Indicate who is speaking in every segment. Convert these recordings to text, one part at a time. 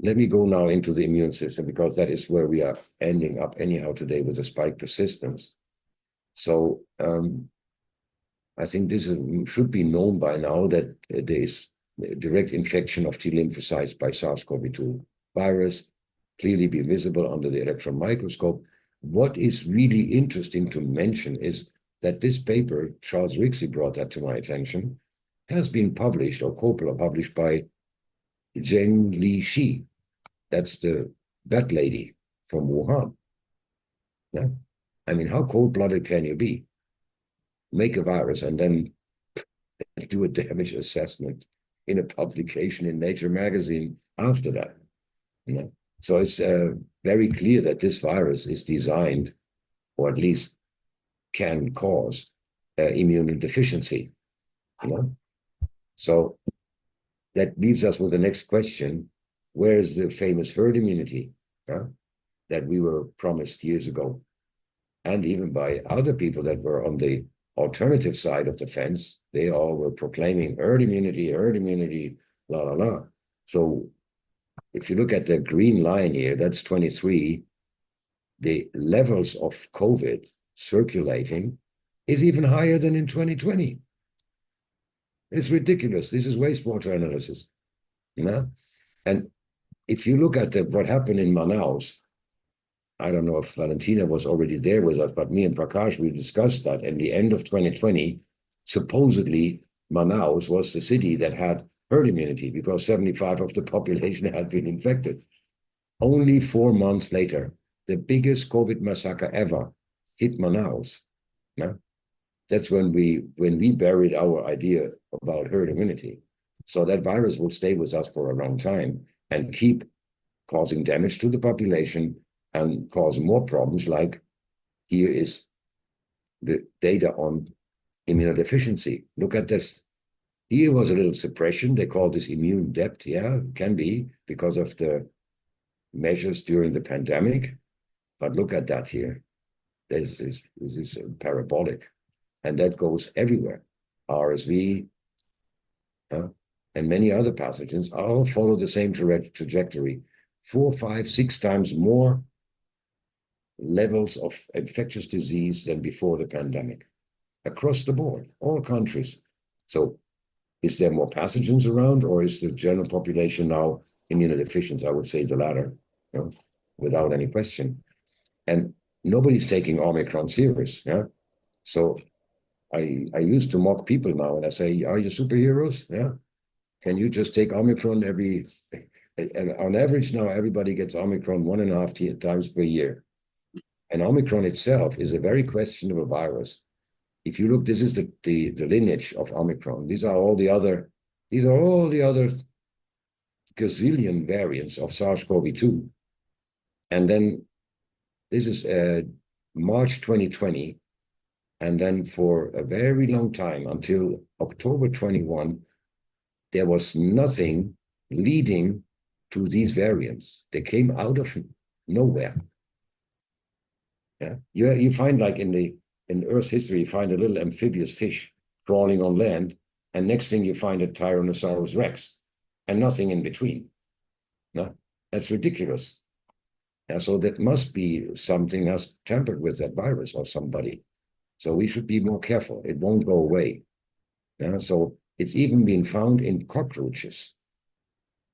Speaker 1: let me go now into the immune system, because that is where we are ending up anyhow today with the spike persistence. So I think this should be known by now that there is direct infection of T lymphocytes by SARS-CoV-2 virus, clearly be visible under the electron microscope. What is really interesting to mention is that this paper, Charles Rixey brought that to my attention, has been published or co-published by Zheng Li Shi. That's the bat lady from Wuhan. Yeah? I mean, how cold-blooded can you be? Make a virus and then do a damage assessment in a publication in Nature magazine after that. Yeah? So it's very clear that this virus is designed, or at least can cause immunodeficiency. You know? So that leaves us with the next question: where is the famous herd immunity that we were promised years ago? And even by other people that were on the alternative side of the fence, they all were proclaiming herd immunity, la, la, la. So if you look at the green line here, that's 23, the levels of COVID circulating is even higher than in 2020. It's ridiculous. This is wastewater analysis. You know? And if you look at what happened in Manaus, I don't know if Valentina was already there with us, but me and Prakash, we discussed that. At the end of 2020, supposedly Manaus was the city that had herd immunity because 75% of the population had been infected. Only 4 months later, the biggest COVID massacre ever hit Manaus. Yeah? That's when we buried our idea about herd immunity. So that virus will stay with us for a long time and keep causing damage to the population and cause more problems. Like here is the data on immunodeficiency. Look at this. Here was a little suppression. They call this immune depth. Yeah, it can be because of the measures during the pandemic. But look at that here. This is parabolic. And that goes everywhere. RSV and many other pathogens all follow the same trajectory. 4, 5, 6 times more levels of infectious disease than before the pandemic. Across the board, all countries. So is there more pathogens around, or is the general population now immunodeficient? I would say the latter, without any question. And nobody's taking Omicron serious. Yeah. So I used to mock people now, and I say, are you superheroes? Yeah. Can you just take Omicron and on average now, everybody gets Omicron 1.5 times per year. And Omicron itself is a very questionable virus. If you look, this is the lineage of Omicron. These are all the other gazillion variants of SARS-CoV-2. And then this is March 2020. And then for a very long time, until October 21, there was nothing leading to these variants. They came out of nowhere. Yeah, you find, like in Earth's history, you find a little amphibious fish crawling on land, and next thing you find a Tyrannosaurus Rex, and nothing in between. No, that's ridiculous. Yeah, so that must be something has tampered with that virus or somebody. So we should be more careful. It won't go away. Yeah, so it's even been found in cockroaches.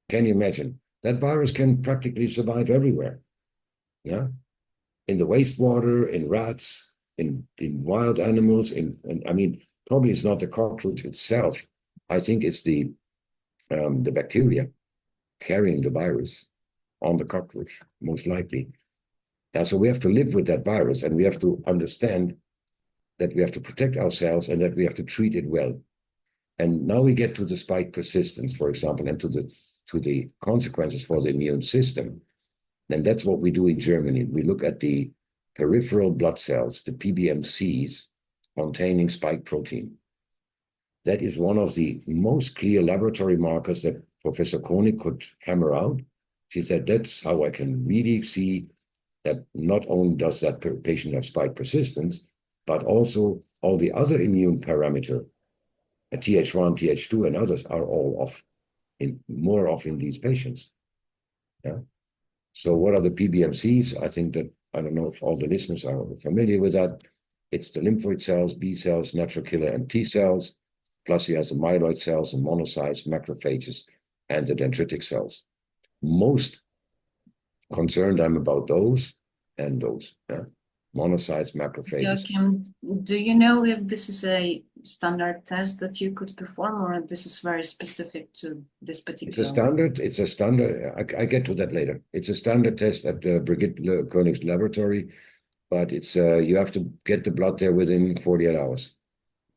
Speaker 1: Can you imagine? That virus can practically survive everywhere. Yeah, in the wastewater, in rats, in wild animals. I mean, probably it's not the cockroach itself. I think it's the bacteria carrying the virus on the cockroach, most likely. Yeah, so we have to live with that virus, and we have to understand that we have to protect ourselves and that we have to treat it well. And now we get to the spike persistence, for example, and to the consequences for the immune system. And that's what we do in Germany. We look at the peripheral blood cells, the PBMCs, containing spike protein. That is one of the most clear laboratory markers that Professor Koenig could hammer out. She said, that's how I can really see that not only does that patient have spike persistence, but also all the other immune parameter, Th1, Th2, and others are all more off in these patients. Yeah. So what are the PBMCs? I think that, I don't know if all the listeners are familiar with that. It's the lymphoid cells, B cells, natural killer, and T cells. Plus you have the myeloid cells and monocytes, macrophages, and the dendritic cells. Most concerned I'm about those and those. Yeah. Monocytes, macrophages.
Speaker 2: Joachim, do you know if this is a standard test that you could perform, or this is very specific to this particular?
Speaker 1: It's a standard. I get to that later. It's a standard test at the Brigitte Koenig's laboratory, but it's you have to get the blood there within 48 hours,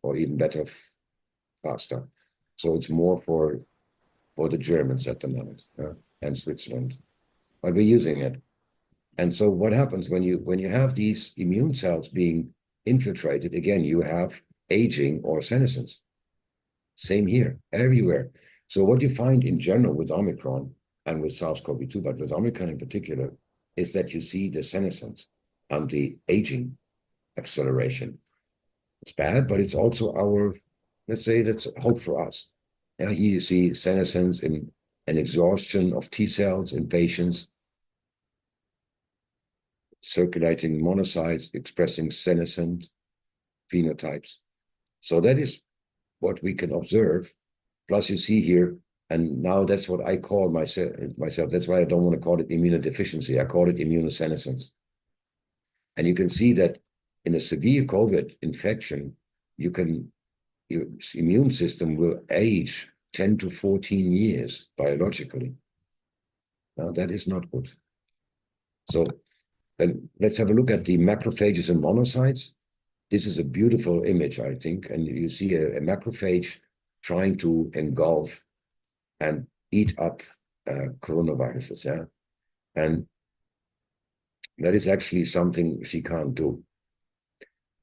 Speaker 1: or even better, faster. So it's more for the Germans at the moment, and Switzerland, but we're using it. And so what happens when you have these immune cells being infiltrated? Again, you have aging or senescence. Same here, everywhere. So what you find in general with Omicron and with SARS-CoV-2, but with Omicron in particular, is that you see the senescence and the aging acceleration. It's bad, but it's also our, let's say, that's hope for us. Here you see senescence in an exhaustion of T cells in patients, circulating monocytes expressing senescent phenotypes. So that is what we can observe. Plus you see here, and now that's what I call myself. That's why I don't want to call it immunodeficiency. I call it immunosenescence. And you can see that in a severe COVID infection, your immune system will age 10 to 14 years biologically. Now that is not good. So let's have a look at the macrophages and monocytes. This is a beautiful image, I think, and you see a macrophage trying to engulf and eat up coronaviruses, yeah? And that is actually something she can't do,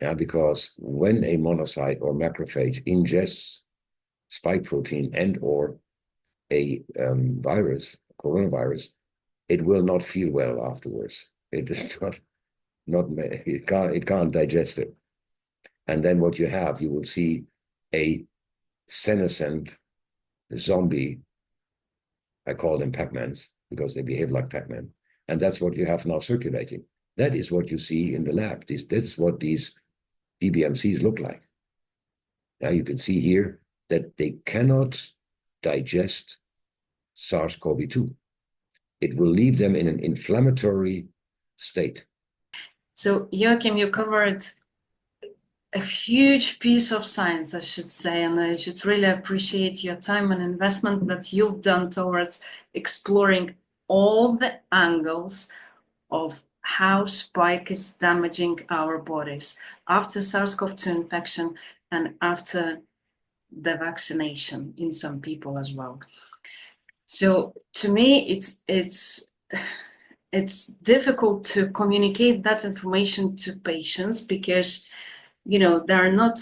Speaker 1: yeah, because when a monocyte or macrophage ingests spike protein and or a coronavirus, it will not feel well afterwards. It is not it can't digest it. And then what you have, you will see a senescent zombie. I call them Pac-Mans because they behave like Pac-Man. And that's what you have now circulating. That is what you see in the lab. That's what these PBMCs look like. Now you can see here that they cannot digest SARS-CoV-2. It will leave them in an inflammatory state.
Speaker 2: So Joachim, you covered a huge piece of science, I should say, and I should really appreciate your time and investment that you've done towards exploring all the angles of how spike is damaging our bodies after SARS-CoV-2 infection and after the vaccination in some people as well. So to me, it's difficult to communicate that information to patients because, you know, they're not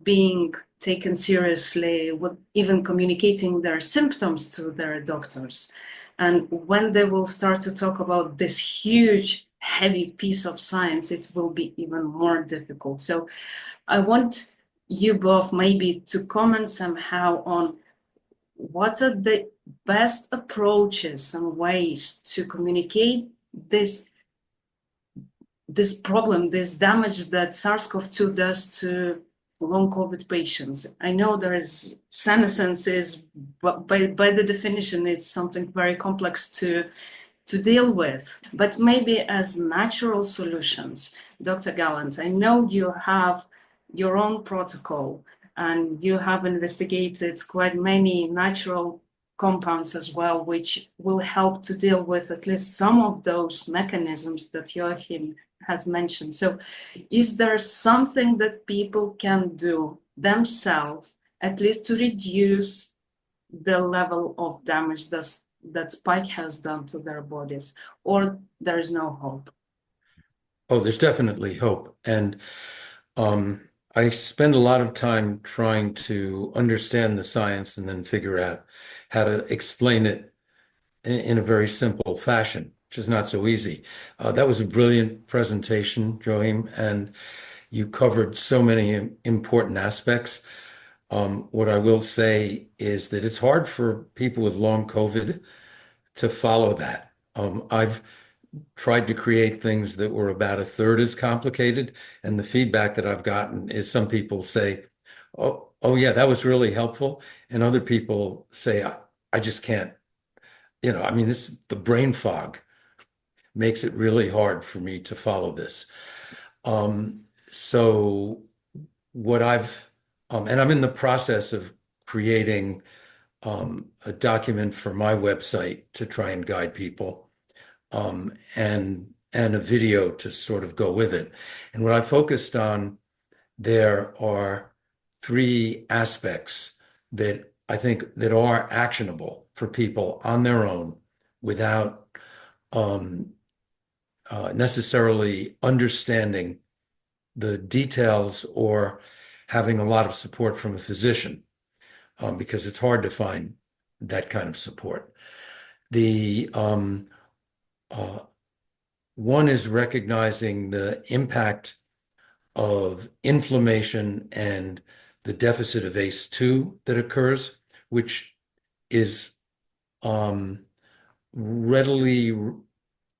Speaker 2: being taken seriously with even communicating their symptoms to their doctors. And when they will start to talk about this huge, heavy piece of science, it will be even more difficult. So I want you both maybe to comment somehow on what are the best approaches and ways to communicate this problem, this damage that SARS-CoV-2 does to long COVID patients. I know there is senescence is, but by the definition, it's something very complex to deal with. But maybe as natural solutions, Dr. Gallant, I know you have your own protocol and you have investigated quite many natural compounds as well, which will help to deal with at least some of those mechanisms that Joachim has mentioned. So is there something that people can do themselves, at least to reduce the level of damage that spike has done to their bodies, or there is no hope?
Speaker 3: Oh, there's definitely hope. And I spend a lot of time trying to understand the science and then figure out how to explain it in a very simple fashion, which is not so easy. That was a brilliant presentation, Joachim, and you covered so many important aspects. What I will say is that it's hard for people with long COVID to follow that. I've tried to create things that were about a third as complicated, and the feedback that I've gotten is some people say, oh yeah, that was really helpful, and other people say, I just can't, I mean, the brain fog makes it really hard for me to follow this. So what and I'm in the process of creating a document for my website to try and guide people, and a video to sort of go with it. And what I focused on there are three aspects that I think that are actionable for people on their own without necessarily understanding the details or having a lot of support from a physician, because it's hard to find that kind of support. The one is recognizing the impact of inflammation and the deficit of ACE2 that occurs, which is readily,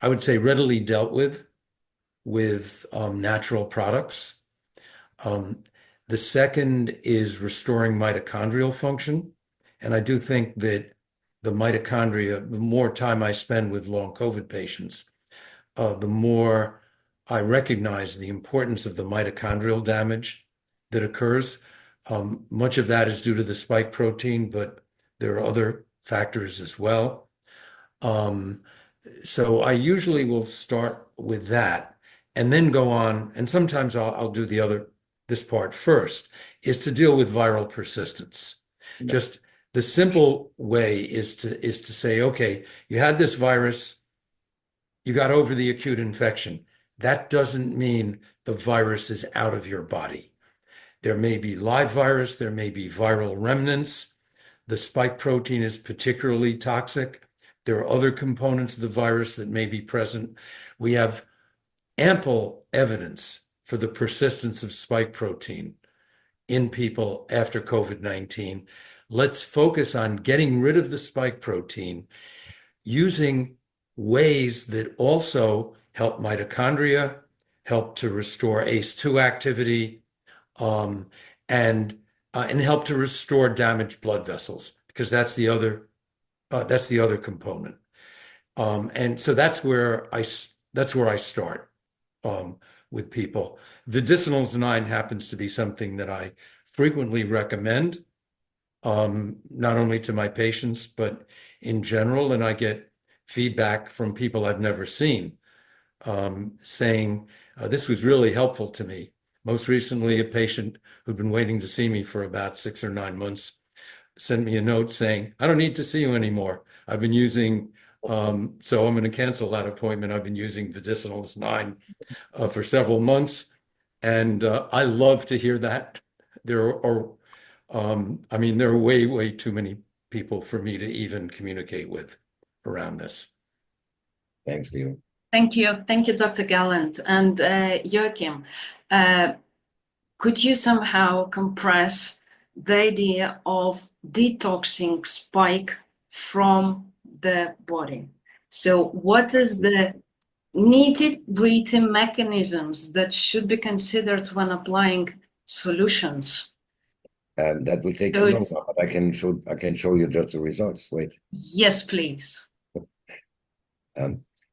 Speaker 3: I would say, readily dealt with natural products. The second is restoring mitochondrial function. And I do think that the mitochondria, the more time I spend with long COVID patients, the more I recognize the importance of the mitochondrial damage that occurs. Much of that is due to the spike protein, but there are other factors as well. So I usually will start with that and then go on, and sometimes I'll do this part first, is to deal with viral persistence.
Speaker 1: Yeah.
Speaker 3: Just the simple way is to say, okay, you had this virus, you got over the acute infection. That doesn't mean the virus is out of your body. There may be live virus, there may be viral remnants. The spike protein is particularly toxic. There are other components of the virus that may be present. We have ample evidence for the persistence of spike protein in people after COVID-19. Let's focus on getting rid of the spike protein using ways that also help mitochondria, help to restore ACE2 activity, and help to restore damaged blood vessels, because that's the other component. And so that's where I start with people. Medicinals 9 happens to be something that I frequently recommend, not only to my patients, but in general, and I get feedback from people I've never seen, saying, this was really helpful to me. Most recently, a patient who'd been waiting to see me for about 6 or 9 months sent me a note saying, I don't need to see you anymore. I've been using, so I'm going to cancel that appointment. I've been using Medicinals 9 for several months. And I love to hear that. There are way, way too many people for me to even communicate with around this.
Speaker 1: Thanks, Leo.
Speaker 2: Thank you, Dr. Gallant. And Joachim, could you somehow compress the idea of detoxing spike from the body? So what is the needed breathing mechanisms that should be considered when applying solutions?
Speaker 1: That will take too long, but I can show you just the results. Wait.
Speaker 2: Yes, please.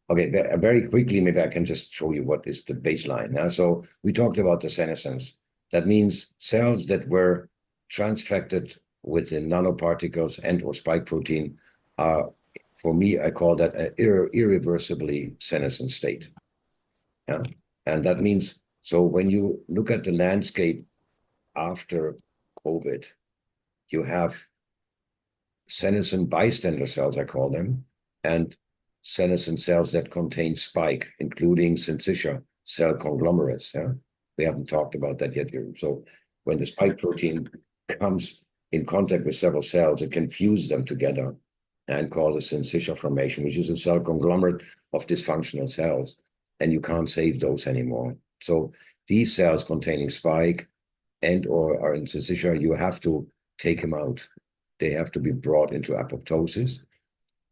Speaker 1: Okay, very quickly, maybe I can just show you what is the baseline. Now, so we talked about the senescence. That means cells that were transfected with the nanoparticles and or spike protein are, for me, I call that an irreversibly senescent state. Yeah? And that means, so when you look at the landscape after COVID, you have senescent bystander cells, I call them, and senescent cells that contain spike, including syncytia cell conglomerates. Yeah? We haven't talked about that yet here. So when the spike protein comes in contact with several cells, it can fuse them together and cause a syncytia formation, which is a cell conglomerate of dysfunctional cells, and you can't save those anymore. So these cells containing spike and or are in syncytia, you have to take them out. They have to be brought into apoptosis.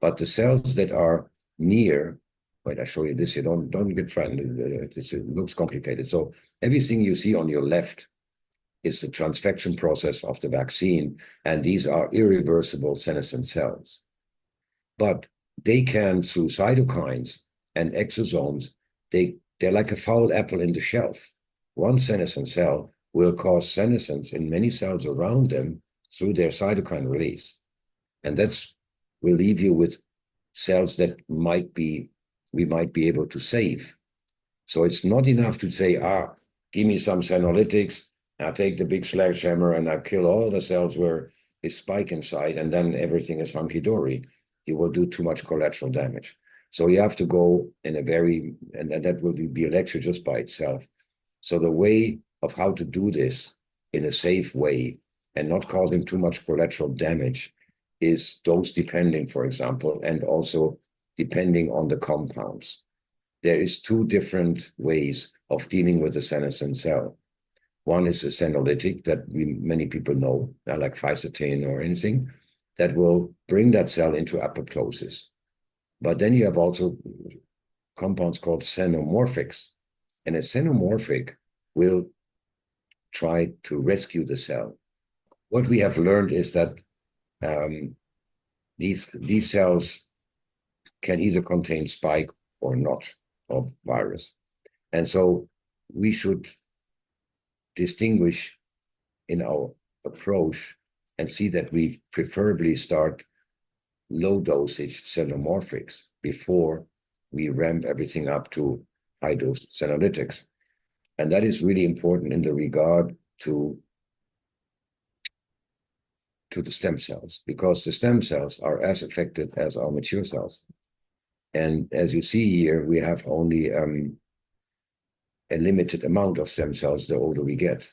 Speaker 1: But the cells that are near, wait, I show you this here, don't get frightened, it looks complicated. So everything you see on your left is the transfection process of the vaccine, and these are irreversible senescent cells. But they can, through cytokines and exosomes, they're like a foul apple in the shelf. One senescent cell will cause senescence in many cells around them through their cytokine release. And will leave you with cells that we might be able to save. So it's not enough to say, give me some Senolytics, I take the big sledgehammer and I kill all the cells where is spike inside, and then everything is hunky-dory. You will do too much collateral damage. So you have to go in and that will be a lecture just by itself. So the way of how to do this in a safe way and not causing too much collateral damage is dose depending, for example, and also depending on the compounds. There is two different ways of dealing with the senescent cell. One is a senolytic that many people know, like fisetin or anything, that will bring that cell into apoptosis. But then you have also compounds called senomorphics, and a senomorphic will try to rescue the cell. What we have learned is that these cells can either contain spike or not of virus. And so we should distinguish in our approach and see that we preferably start low dosage senomorphics before we ramp everything up to high dose senolytics. And that is really important in the regard to the stem cells, because the stem cells are as affected as our mature cells. And as you see here, we have only a limited amount of stem cells the older we get.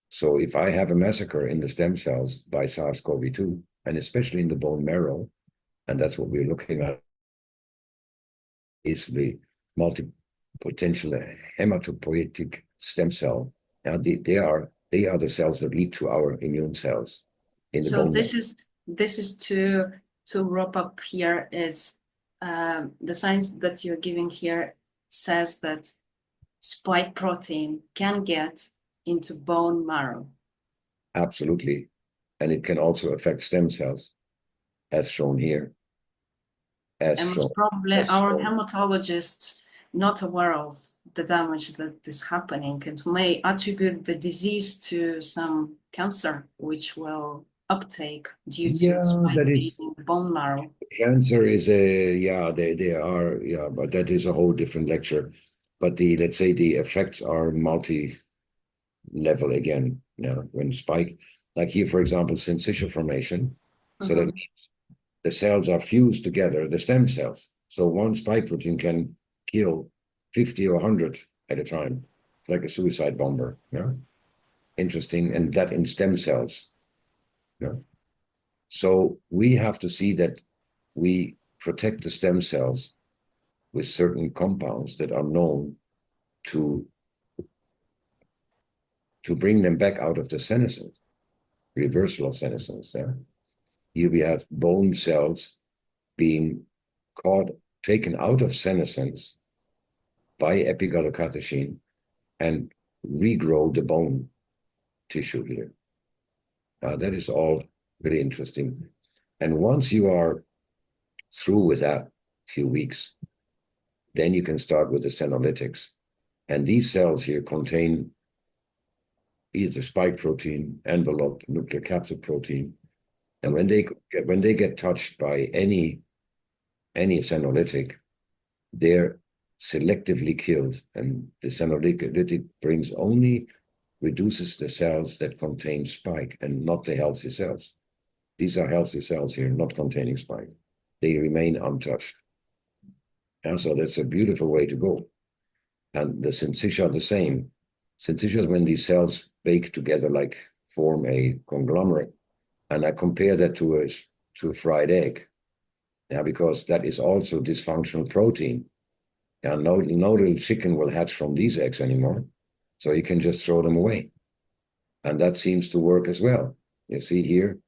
Speaker 1: So if I have a massacre in the stem cells by SARS-CoV-2, and especially in the bone marrow, and that's what we're looking at, is the multi-potential hematopoietic stem cell. Now they are the cells that lead to our immune cells in the bone marrow.
Speaker 2: This is to wrap up here is the science that you're giving here says that spike protein can get into bone marrow.
Speaker 1: Absolutely. And it can also affect stem cells, as shown here.
Speaker 2: Probably our hematologists not aware of the damage that is happening and may attribute the disease to some cancer, which will uptake due to spike in the bone marrow.
Speaker 1: Cancer is but that is a whole different lecture. But let's say the effects are multi-level again. When spike, like here, for example, syncytial formation. So that means the cells are fused together, the stem cells. So one spike protein can kill 50 or 100 at a time. It's like a suicide bomber. Interesting. And that in stem cells. So we have to see that we protect the stem cells with certain compounds that are known to bring them back out of the senescence, reversal of senescence. Here we have bone cells being taken out of senescence by epigallocatechin and regrow the bone tissue here. That is all really interesting. And once you are through with that few weeks, then you can start with the senolytics. And these cells here contain either spike protein, envelope, nuclear capsid protein. And when they get touched by any senolytic, they're selectively killed. And the senolytic reduces the cells that contain spike and not the healthy cells. These are healthy cells here, not containing spike. They remain untouched. And so that's a beautiful way to go. And the syncytia are the same. Syncytia is when these cells bake together, like form a conglomerate. And I compare that to a fried egg. Because that is also dysfunctional protein. And no little chicken will hatch from these eggs anymore. So you can just throw them away. And that seems to work as well. You see here,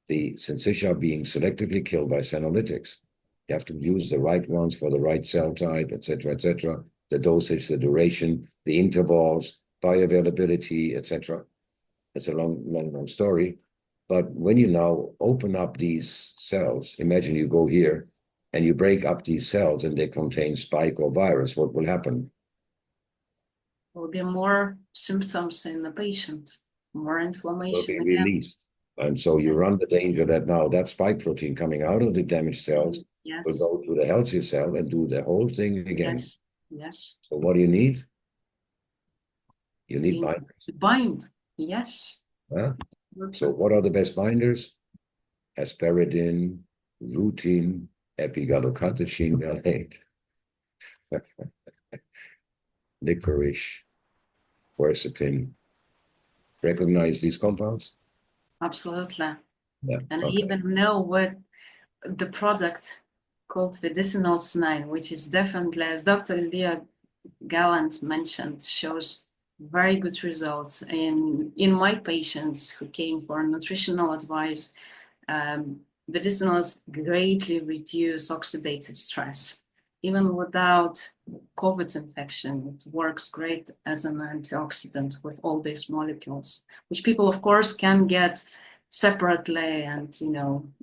Speaker 1: the syncytia are being selectively killed by senolytics. You have to use the right ones for the right cell type, etc., etc. The dosage, the duration, the intervals, bioavailability, etc. It's a long story. But when you now open up these cells, imagine you go here and you break up these cells and they contain spike or virus, what will happen?
Speaker 2: There will be more symptoms in the patient, more
Speaker 1: Will
Speaker 2: inflammation
Speaker 1: be
Speaker 2: again.
Speaker 1: released. And so you run the danger that now that spike protein coming out of the damaged cells
Speaker 2: Yes,
Speaker 1: will go to the healthy cell and do the whole thing again.
Speaker 2: yes, yes.
Speaker 1: So what do you need? You need
Speaker 2: You
Speaker 1: binders.
Speaker 2: to bind, yes.
Speaker 1: Huh? So what are the best binders? Asparagine, rutin, epigallocatechin gallate, licorice, quercetin. Recognize these compounds?
Speaker 2: Absolutely.
Speaker 1: Yeah.
Speaker 2: And I
Speaker 1: Okay.
Speaker 2: even know what the product called Medicinals 9, which is definitely, as Dr. Leah Gallant mentioned, shows very good results in my patients who came for nutritional advice. Medicinals greatly reduce oxidative stress. Even without COVID infection, it works great as an antioxidant with all these molecules, which people, of course, can get separately, and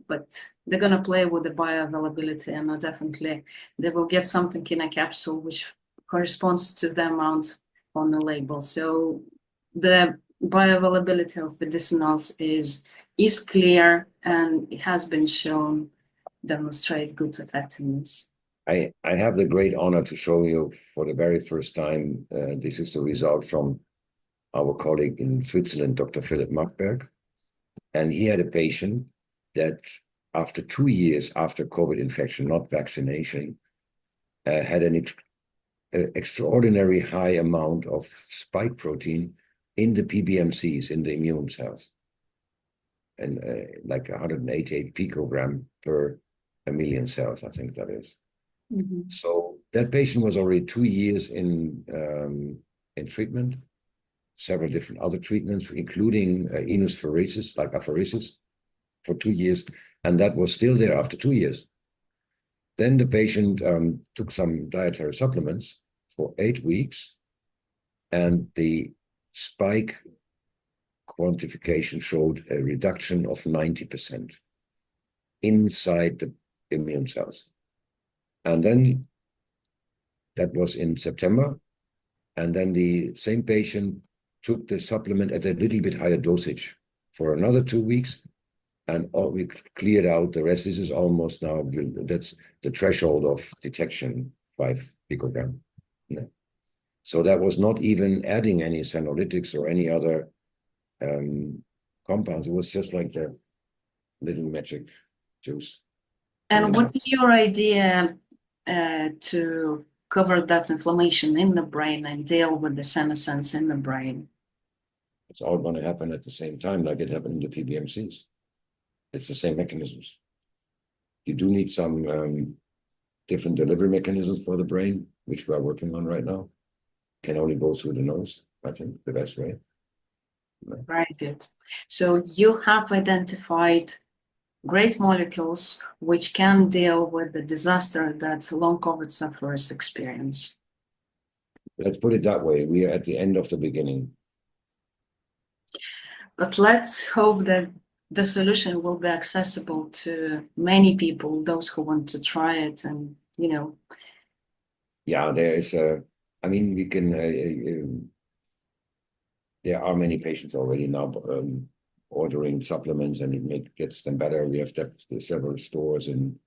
Speaker 2: but they're gonna play with the bioavailability, and definitely they will get something in a capsule which corresponds to the amount on the label. So the bioavailability of medicinals is clear, and it has been shown demonstrate good effectiveness.
Speaker 1: I have the great honor to show you for the very first time. This is the result from our colleague in Switzerland, Dr. Philipp Machberg. And he had a patient that after 2 years after COVID infection, not vaccination, had an extraordinary high amount of spike protein in the PBMCs, in the immune cells. And like 188 picogram per a million cells, I think that is.
Speaker 2: Mm-hmm.
Speaker 1: So that patient was already 2 years in treatment, several different other treatments, including immunopheresis, like apheresis, for 2 years, and that was still there after 2 years. Then the patient took some dietary supplements for 8 weeks, and the spike quantification showed a reduction of 90% inside the immune cells. And then that was in September. And then the same patient took the supplement at a little bit higher dosage for another 2 weeks. And we cleared out the rest. This is almost now, that's the threshold of detection, 5 picogram. Yeah. So that was not even adding any Senolytics or any other compounds. It was just like the little magic juice.
Speaker 2: And what is your idea to cover that inflammation in the brain and deal with the senescence in the brain?
Speaker 1: It's all going to happen at the same time, like it happened in the PBMCs. It's the same mechanisms. You do need some different delivery mechanisms for the brain, which we are working on right now. Can only go through the nose, I think, the best way.
Speaker 2: Very good. So you have identified great molecules which can deal with the disaster that long COVID sufferers experience.
Speaker 1: Let's put it that way. We are at the end of the beginning.
Speaker 2: But let's hope that the solution will be accessible to many people, those who want to try it, and
Speaker 1: Yeah, there is I mean, we can. There are many patients already now ordering supplements, and it gets them better. We have several stores in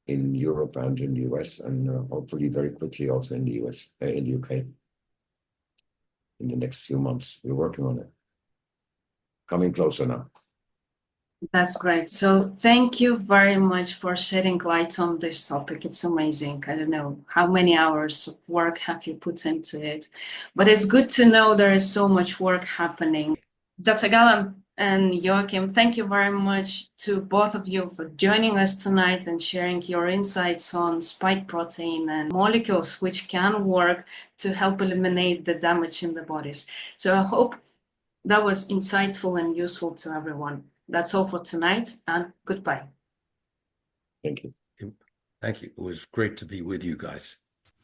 Speaker 1: Europe and in the US, and hopefully very quickly also in the US, in the UK. In the next few months, we're working on it. Coming closer now.
Speaker 2: That's great. So thank you very much for shedding light on this topic. It's amazing. I don't know how many hours of work have you put into it, but it's good to know there is so much work happening. Dr. Gallant and Joachim, thank you very much to both of you for joining us tonight and sharing your insights on spike protein and molecules which can work to help eliminate the damage in the bodies. So I hope that was insightful and useful to everyone. That's all for tonight, and goodbye.
Speaker 1: Thank you.
Speaker 3: Thank you. It was great to be with you guys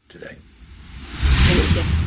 Speaker 3: today.
Speaker 2: Thank you.